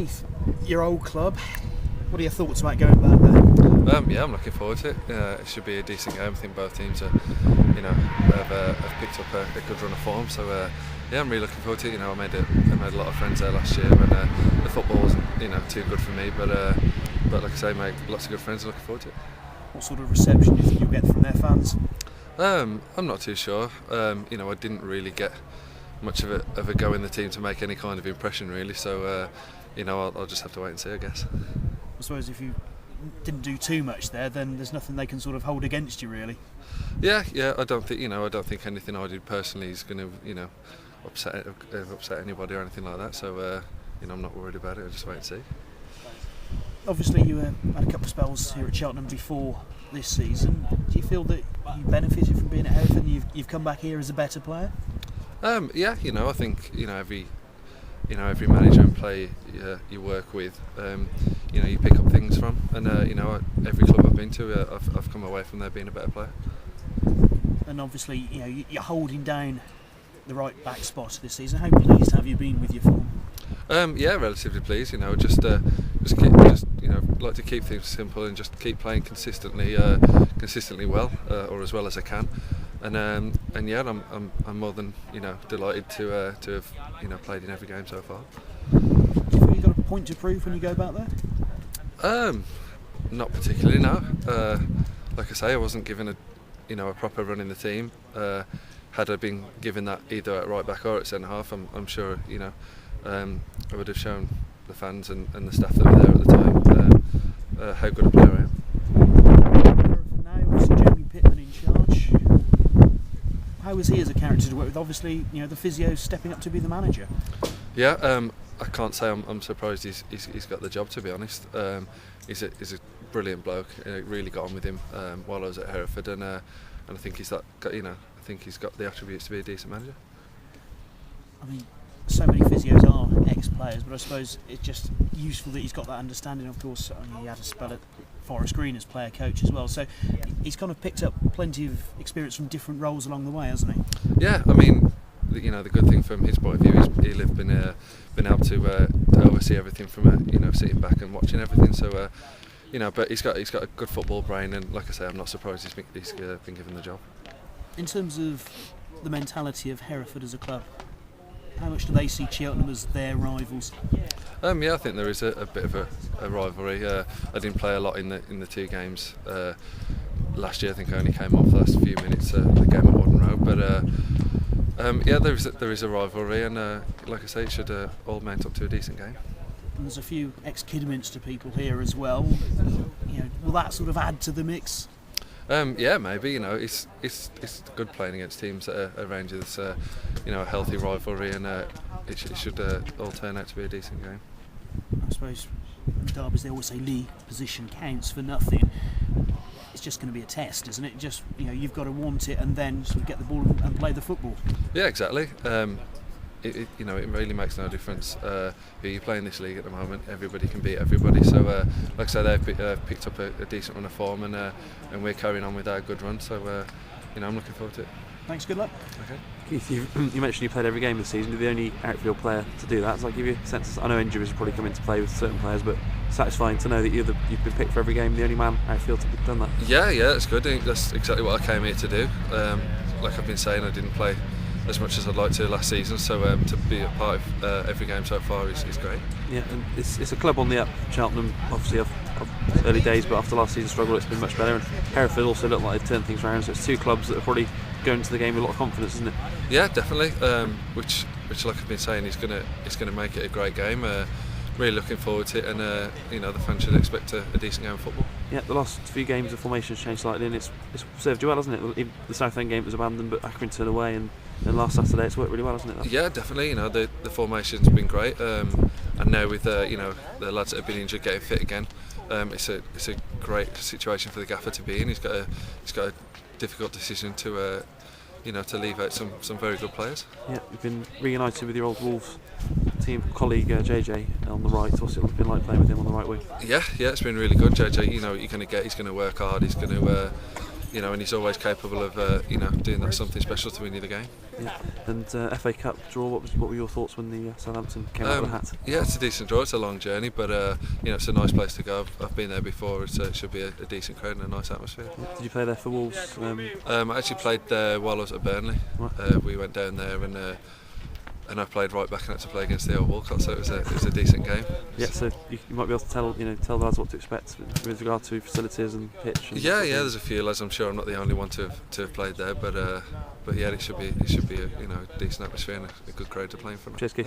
Keith, your old club, what are your thoughts about going back there? Yeah, I'm looking forward to it. It should be a decent game. I think both teams have picked up a good run of form. So yeah, I'm really looking forward to it. I made a lot of friends there last year, and the football wasn't too good for me. But like I say, made lots of good friends. I'm looking forward to it. What sort of reception do you think you'll get from their fans? I'm not too sure. I didn't really get much of a go in the team to make any kind of impression, really. So I'll just have to wait and see, I guess. I suppose if you didn't do too much there, then there's nothing they can sort of hold against you, really. Yeah. I don't think anything I did personally is going to upset anybody or anything like that. So I'm not worried about it. I'll just wait and see. Obviously, you had a couple of spells here at Cheltenham before this season. Do you feel that you benefited from being at Hereford and you've come back here as a better player? Yeah, I think every manager and player you work with, you pick up things from, and every club I've been to, I've come away from there being a better player. And obviously, you're holding down the right back spot this season. How pleased have you been with your form? Yeah, relatively pleased. Like to keep things simple and just keep playing consistently well, or as well as I can. And yeah, I'm more than delighted to have played in every game so far. Do you feel you've got a point to prove when you go back there? Not particularly, no. Like I say, I wasn't given a proper run in the team. Had I been given that either at right back or at centre half, I'm sure I would have shown the fans and the staff that were there at the time how good a player I am. Now, obviously, Jamie Pittman in charge. How is he as a character to work with? Obviously, the physio's stepping up to be the manager. Yeah, I can't say I'm surprised he's got the job, to be honest. He's a brilliant bloke. Really got on with him while I was at Hereford, and I think he's got the attributes to be a decent manager. I mean, so many physios are ex-players, but I suppose it's just useful that he's got that understanding. Of course, he had a spell at Forest Green as player coach as well, so he's kind of picked up plenty of experience from different roles along the way, hasn't he? Yeah, I mean, the good thing from his point of view is he'll have been able to oversee everything from sitting back and watching everything. So but he's got a good football brain, and like I say, I'm not surprised he's been given the job. In terms of the mentality of Hereford as a club, how much do they see Cheltenham as their rivals? Yeah, I think there is a bit of a rivalry. I didn't play a lot in the two games last year. I think I only came off the last few minutes the game at Warden Road. But yeah, there is a rivalry, and like I say, it should all mount up to a decent game. And there's a few ex-Kidderminster people here as well. Will that sort of add to the mix? Yeah, maybe. It's good playing against teams that are around you. There's a healthy rivalry, and it should all turn out to be a decent game. I suppose in derbies they always say league position counts for nothing. It's just going to be a test, isn't it? Just you've got to want it and then sort of get the ball and play the football. Yeah, exactly. It really makes no difference who you play in this league at the moment. Everybody can beat everybody. So, like I say, they've picked up a decent run of form, and we're carrying on with our good run. So, I'm looking forward to it. Thanks. Good luck. Okay. Keith, you mentioned you played every game this season. You're the only outfield player to do that. Does that give you a sense? I know injuries probably come into play with certain players, but satisfying to know that you've been picked for every game, the only man outfield to have done that. Yeah, it's good. I think that's exactly what I came here to do. Like I've been saying, I didn't play as much as I'd like to last season, so to be a part of every game so far is great. Yeah, and it's a club on the up. Cheltenham, obviously, of early days, but after last season's struggle, it's been much better. And Hereford also looked like they've turned things around. So it's two clubs that are probably going into the game with a lot of confidence, isn't it? Yeah, definitely. Which, like I've been saying, is going to make it a great game. Really looking forward to it, and the fans should expect a decent game of football. Yeah, the last few games the formation's changed slightly, and it's served you well, hasn't it? The Southend game was abandoned, but Accrington away, and then last Saturday it's worked really well, hasn't it? Yeah, definitely. The formation's been great, and now with the lads that have been injured getting fit again, it's a great situation for the gaffer to be in. He's got a difficult decision to leave out some very good players. Yeah, you've been reunited with your old Wolves team colleague JJ on the right. What's it been like playing with him on the right wing? Yeah, it's been really good. JJ, what you're going to get. He's going to work hard. He's going to you know, and he's always capable of you know, doing that something special to win you the game. Yeah. And FA Cup draw. What were your thoughts when the Southampton came out of the hat? Yeah, it's a decent draw. It's a long journey, but you know, it's a nice place to go. I've been there before. It should be a decent crowd and a nice atmosphere. Yeah. Did you play there for Wolves? I actually played there while I was at Burnley. Right. We went down there and I played right back and had to play against the old Walcott, so it was a decent game. Yeah, so you might be able to tell the lads what to expect with regard to facilities and pitch. And there's a few lads. I'm sure I'm not the only one to have played there, but yeah, it should be a, you know, decent atmosphere and a good crowd to play in front of. Cheers, Keith.